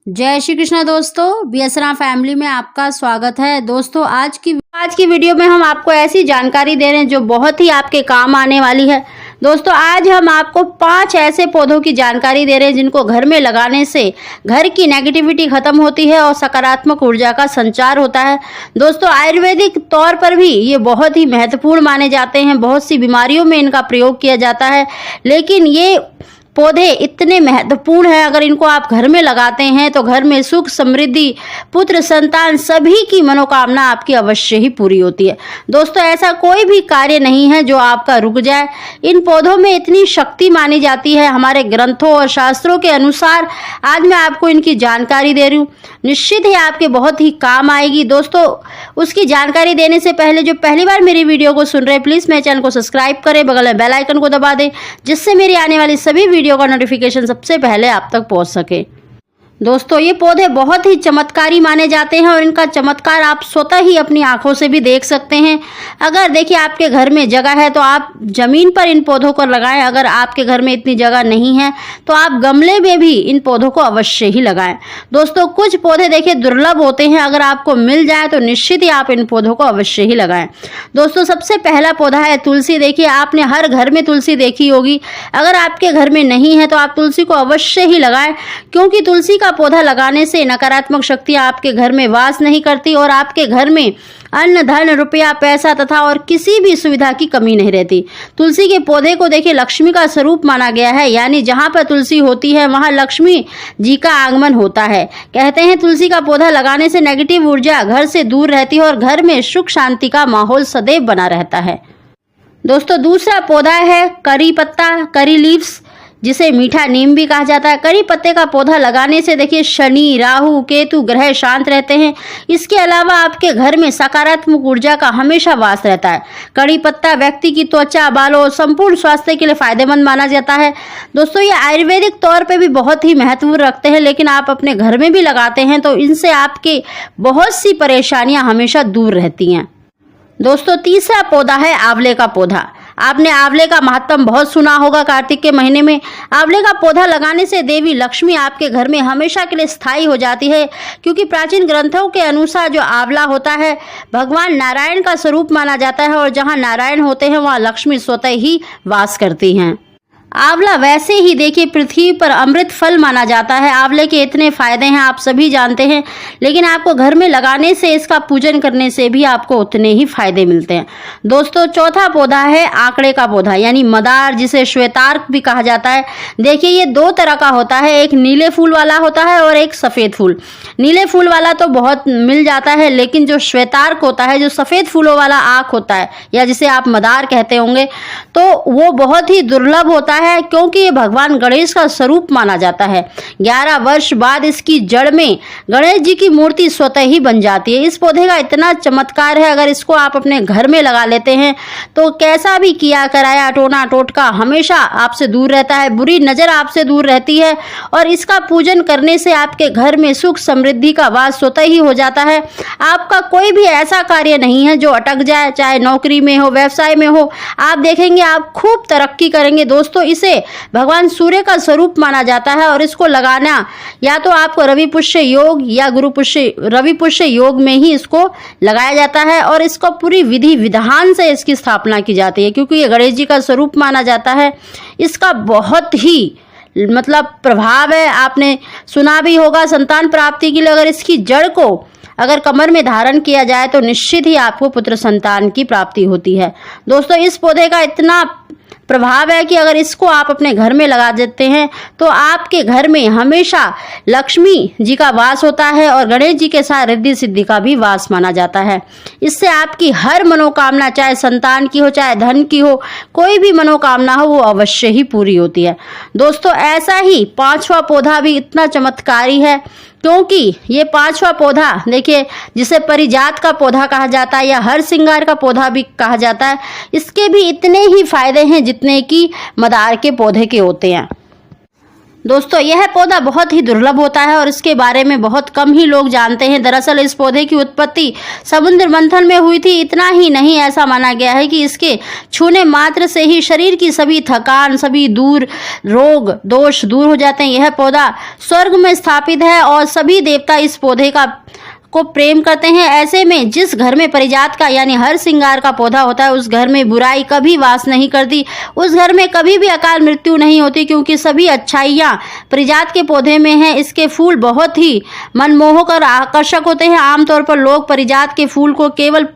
जय श्री कृष्ण दोस्तों, बीएसरा फैमिली में आपका स्वागत है। दोस्तों आज की वीडियो में हम आपको ऐसी जानकारी दे रहे हैं जो बहुत ही आपके काम आने वाली है। दोस्तों आज हम आपको 5 ऐसे पौधों की जानकारी दे रहे हैं जिनको घर में लगाने से घर की नेगेटिविटी खत्म होती है और सकारात्मक ऊर्जा का संचार होता है। दोस्तों आयुर्वेदिक तौर पर भी ये बहुत ही महत्वपूर्ण माने जाते हैं, बहुत सी बीमारियों में इनका प्रयोग किया जाता है। लेकिन ये पौधे इतने महत्वपूर्ण हैं, अगर इनको आप घर में लगाते हैं तो घर में सुख समृद्धि पुत्र संतान सभी की मनोकामना आपकी अवश्य ही पूरी होती है। दोस्तों ऐसा कोई भी कार्य नहीं है जो आपका रुक जाए। इन पौधों में इतनी शक्ति मानी जाती है हमारे ग्रंथों और शास्त्रों के अनुसार। आज मैं आपको इनकी जानकारी दे रही हूँ, निश्चित ही आपके बहुत ही काम आएगी। दोस्तों उसकी जानकारी देने से पहले जो पहली बार मेरी वीडियो को सुन रहे हैं प्लीज़ मेरे चैनल को सब्सक्राइब करें, बगल में बेल आइकन को दबा दें जिससे मेरी आने वाली सभी वीडियो का नोटिफिकेशन सबसे पहले आप तक पहुंच सके। दोस्तों ये पौधे बहुत ही चमत्कारी माने जाते हैं और इनका चमत्कार आप स्वतः ही अपनी आंखों से भी देख सकते हैं। अगर देखिए आपके घर में जगह है तो आप जमीन पर इन पौधों को लगाएं, अगर आपके घर में इतनी जगह नहीं है तो आप गमले में भी इन पौधों को अवश्य ही लगाएं। दोस्तों कुछ पौधे देखिए दुर्लभ होते हैं, अगर आपको मिल जाए तो निश्चित ही आप इन पौधों को अवश्य ही लगाएं। दोस्तों सबसे पहला पौधा है तुलसी। देखिए आपने हर घर में तुलसी देखी होगी, अगर आपके घर में नहीं है तो आप तुलसी को अवश्य ही लगाएं, क्योंकि तुलसी का पौधा लगाने से नकारात्मक शक्तियां आपके घर में वास नहीं करती और आपके घर में अन्न धन रुपया पैसा तथा और किसी भी सुविधा की कमी नहीं रहती। तुलसी के पौधे को देखिए लक्ष्मी का स्वरूप माना गया है, यानी जहां पर तुलसी होती है वहां लक्ष्मी जी का आगमन होता है। कहते हैं तुलसी का पौधा लगाने से नेगेटिव ऊर्जा घर से दूर रहती है और घर में सुख शांति का माहौल सदैव बना रहता है। दोस्तों दूसरा पौधा है करी पत्ता, करी लीव्स, जिसे मीठा नीम भी कहा जाता है। करी पत्ते का पौधा लगाने से देखिए शनि राहु केतु ग्रह शांत रहते हैं। इसके अलावा आपके घर में सकारात्मक ऊर्जा का हमेशा वास रहता है। करी पत्ता व्यक्ति की त्वचा बालों और संपूर्ण स्वास्थ्य के लिए फायदेमंद माना जाता है। दोस्तों ये आयुर्वेदिक तौर पे भी बहुत ही महत्व रखते हैं, लेकिन आप अपने घर में भी लगाते हैं तो इनसे आपके बहुत सी परेशानियां हमेशा दूर रहती हैं। दोस्तों तीसरा पौधा है आंवले का पौधा। आपने आंवले का महत्व बहुत सुना होगा। कार्तिक के महीने में आंवले का पौधा लगाने से देवी लक्ष्मी आपके घर में हमेशा के लिए स्थायी हो जाती है, क्योंकि प्राचीन ग्रंथों के अनुसार जो आंवला होता है भगवान नारायण का स्वरूप माना जाता है और जहां नारायण होते हैं वहां लक्ष्मी स्वतः ही वास करती हैं। आंवला वैसे ही देखिए पृथ्वी पर अमृत फल माना जाता है। आंवले के इतने फायदे हैं आप सभी जानते हैं, लेकिन आपको घर में लगाने से इसका पूजन करने से भी आपको उतने ही फायदे मिलते हैं। दोस्तों चौथा पौधा है आंकड़े का पौधा, यानी मदार, जिसे श्वेतार्क भी कहा जाता है। देखिए ये 2 तरह का होता है, एक नीले फूल वाला होता है और एक सफ़ेद फूल। नीले फूल वाला तो बहुत मिल जाता है, लेकिन जो श्वेतार्क होता है, जो सफ़ेद फूलों वाला आँख होता है या जिसे आप मदार कहते होंगे, तो वो बहुत ही दुर्लभ होता है, क्योंकि ये भगवान गणेश का स्वरूप माना जाता है। 11 वर्ष बाद इसकी जड़ में गणेश जी की मूर्ति स्वतः ही बन जाती है। इस पौधे का इतना चमत्कार है, अगर इसको आप अपने घर में लगा लेते हैं तो कैसा भी किया कराया टोना टोटका हमेशा आपसे दूर रहता है, बुरी नजर आपसे दूर रहती है और इसका पूजन करने से आपके घर में सुख समृद्धि का वास स्वतः ही हो जाता है। आपका कोई भी ऐसा कार्य नहीं है जो अटक जाए, चाहे नौकरी में हो व्यवसाय में हो, आप देखेंगे आप खूब तरक्की करेंगे। दोस्तों इसे भगवान सूर्य का स्वरूप माना जाता है और इसको लगाना या तो आपको रवि पुष्य योग या रवि पुष्य योग में ही इसको लगाया जाता है और इसको पूरी विधि विधान से इसकी स्थापना की जाती है, क्योंकि ये गणेश जी का स्वरूप माना जाता है। इसका बहुत ही प्रभाव है, आपने सुना भी होगा संतान प्राप्ति के लिए अगर इसकी जड़ को अगर कमर में धारण किया जाए तो निश्चित ही आपको पुत्र संतान की प्राप्ति होती है। दोस्तों इस पौधे का इतना प्रभाव है कि अगर इसको आप अपने घर में लगा देते हैं तो आपके घर में हमेशा लक्ष्मी जी का वास होता है और गणेश जी के साथ रिद्धि सिद्धि का भी वास माना जाता है। इससे आपकी हर मनोकामना, चाहे संतान की हो चाहे धन की हो, कोई भी मनोकामना हो, वो अवश्य ही पूरी होती है। दोस्तों ऐसा ही 5वां पौधा भी इतना चमत्कारी है, क्योंकि ये 5वां पौधा देखिए जिसे परिजात का पौधा कहा जाता है या हर श्रृंगार का पौधा भी कहा जाता है, इसके भी इतने ही फायदे हैं जितने कि मदार के पौधे के होते हैं। दोस्तों यह पौधा बहुत ही दुर्लभ होता है और इसके बारे में बहुत कम ही लोग जानते हैं। दरअसल इस पौधे की उत्पत्ति समुद्र मंथन में हुई थी। इतना ही नहीं, ऐसा माना गया है कि इसके छूने मात्र से ही शरीर की सभी थकान, सभी रोग दोष दूर हो जाते हैं। यह पौधा स्वर्ग में स्थापित है और सभी देवता इस पौधे को प्रेम करते हैं। ऐसे में जिस घर में परिजात का यानी हर श्रृंगार का पौधा होता है, उस घर में बुराई कभी वास नहीं करती, उस घर में कभी भी अकाल मृत्यु नहीं होती, क्योंकि सभी अच्छाइयाँ परिजात के पौधे में हैं। इसके फूल बहुत ही मनमोहक और आकर्षक होते हैं। आमतौर पर लोग परिजात के फूल को केवल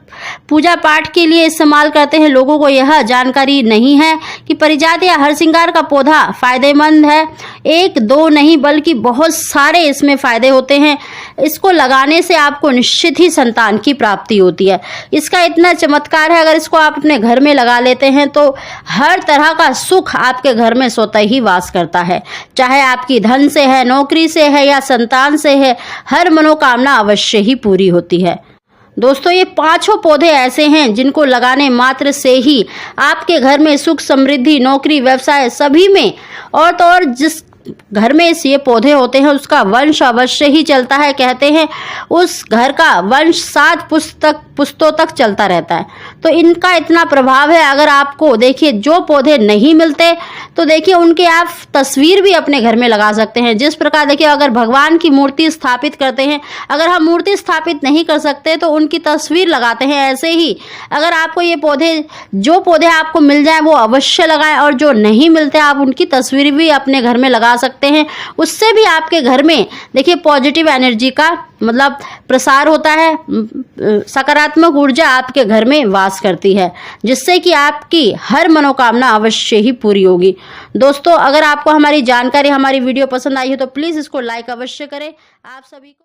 पूजा पाठ के लिए इस्तेमाल करते हैं। लोगों को यह जानकारी नहीं है कि परिजात या हरसिंगार का पौधा फायदेमंद है। एक दो नहीं बल्कि बहुत सारे इसमें फायदे होते हैं। इसको लगाने से आपको निश्चित ही संतान की प्राप्ति होती है। इसका इतना चमत्कार है, अगर इसको आप अपने घर में लगा लेते हैं तो हर तरह का सुख आपके घर में स्वतः ही वास करता है। चाहे आपकी धन से है, नौकरी से है या संतान से है, हर मनोकामना अवश्य ही पूरी होती है। दोस्तों ये पांचों पौधे ऐसे हैं जिनको लगाने मात्र से ही आपके घर में सुख, समृद्धि, नौकरी, व्यवसाय सभी में, और तो और जिस घर में ये पौधे होते हैं उसका वंश अवश्य ही चलता है। कहते हैं उस घर का वंश 7 पुश्तों तक चलता रहता है। तो इनका इतना प्रभाव है। अगर आपको देखिए जो पौधे नहीं मिलते तो देखिए उनके आप तस्वीर भी अपने घर में लगा सकते हैं। जिस प्रकार देखिए अगर भगवान की मूर्ति स्थापित करते हैं, अगर हम मूर्ति स्थापित नहीं कर सकते तो उनकी तस्वीर लगाते हैं। ऐसे ही अगर आपको ये जो पौधे आपको मिल जाए वो अवश्य लगाएं, और जो नहीं मिलते आप उनकी तस्वीर भी अपने घर में लगा सकते हैं। उससे भी आपके घर में देखिए पॉजिटिव एनर्जी का मतलब प्रसार होता है, सकारात्मक ऊर्जा आपके घर में वास करती है, जिससे कि आपकी हर मनोकामना अवश्य ही पूरी होगी। दोस्तों अगर आपको हमारी जानकारी, हमारी वीडियो पसंद आई हो तो प्लीज़ इसको लाइक अवश्य करें। आप सभी को